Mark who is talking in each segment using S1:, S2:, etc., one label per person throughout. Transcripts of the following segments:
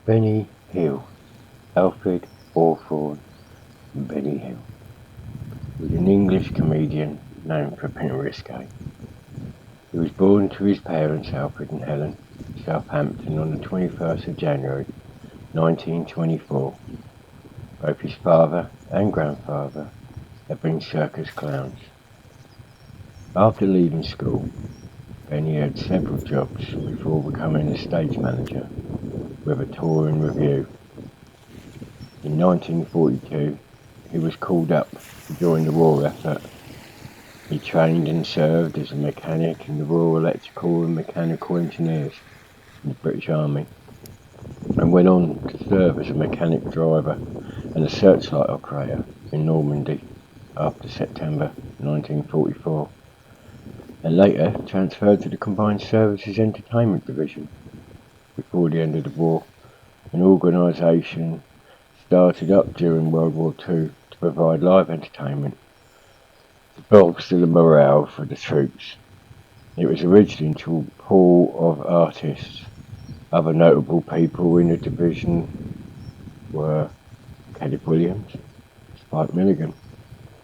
S1: Benny Hill, Alfred Hawthorne Benny Hill, was an English comedian known for being risque. He was born to his parents Alfred and Helen, Southampton, on the 21st of January 1924. Both his father and grandfather had been circus clowns. After leaving school, Benny had several jobs before becoming a stage manager with a touring revue. In 1942, he was called up to join the war effort. He trained and served as a mechanic in the Royal Electrical and Mechanical Engineers in the British Army, and went on to serve as a mechanic driver and a searchlight operator in Normandy after September 1944, and later transferred to the Combined Services Entertainment Division. Before the end of the war, an organisation started up during World War II to provide live entertainment to bolster the morale for the troops. It was originally to a pool of artists. Other notable people in the division were Kenneth Williams, Spike Milligan,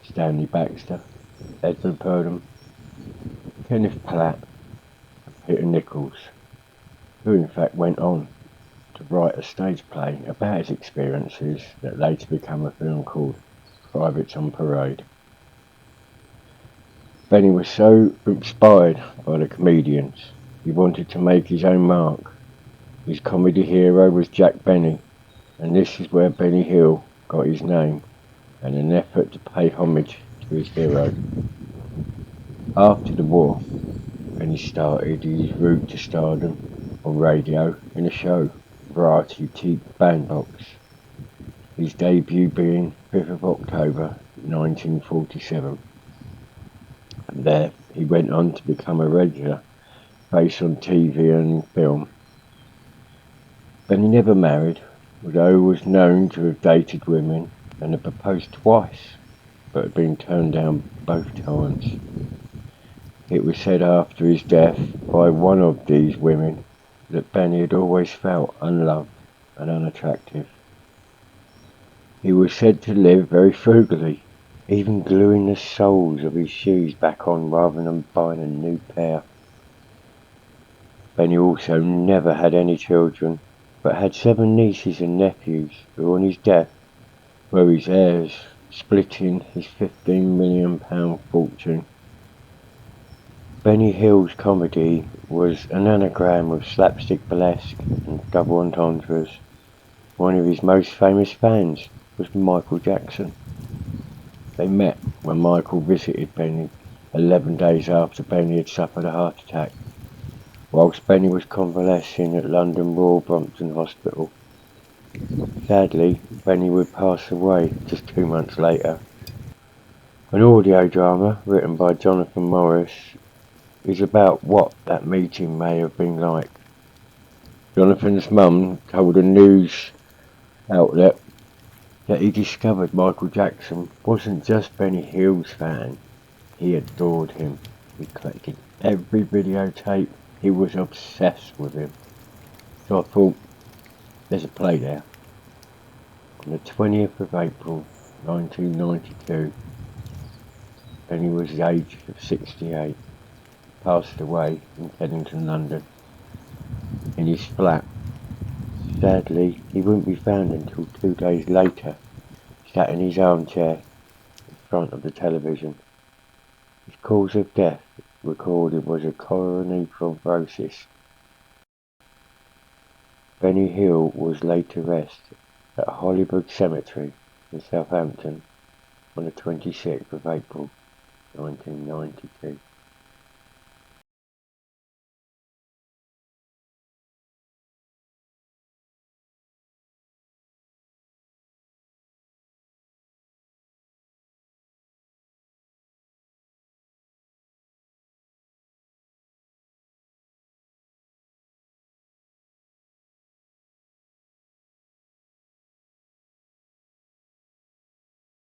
S1: Stanley Baxter, Edmund Purdom, Kenneth Platt, and Peter Nichols, who in fact went on to write a stage play about his experiences that later became a film called Privates on Parade. Benny was so inspired by the comedians, he wanted to make his own mark. His comedy hero was Jack Benny, and this is where Benny Hill got his name, and an effort to pay homage to his hero. After the war, Benny started his route to stardom on radio in a show, Variety TV Bandbox, his debut being 5th of October 1947. And there he went on to become a regular face on TV and film. Benny never married, although was known to have dated women and had proposed twice, but had been turned down both times. It was said after his death by one of these women that Benny had always felt unloved and unattractive. He was said to live very frugally, even gluing the soles of his shoes back on rather than buying a new pair. Benny also never had any children, but had 7 nieces and nephews who on his death were his heirs, splitting his £15 million fortune. Benny Hill's comedy was an anagram of slapstick burlesque and double entendres. One of his most famous fans was Michael Jackson. They met when Michael visited Benny 11 days after Benny had suffered a heart attack, whilst Benny was convalescing at London Royal Brompton Hospital. Sadly, Benny would pass away just 2 months later. An audio drama written by Jonathan Morris is about what that meeting may have been like. Jonathan's mum told a news outlet that he discovered Michael Jackson wasn't just Benny Hill's fan, he adored him. He collected every videotape, he was obsessed with him. So I thought, there's a play there. On the 20th of April 1992, Benny was the age of 68, passed away in Kennington, London, in his flat. Sadly, he wouldn't be found until 2 days later, sat in his armchair in front of the television. His cause of death recorded was a coronary thrombosis. Benny Hill was laid to rest at Hollybrook Cemetery in Southampton on the 26th of April 1992.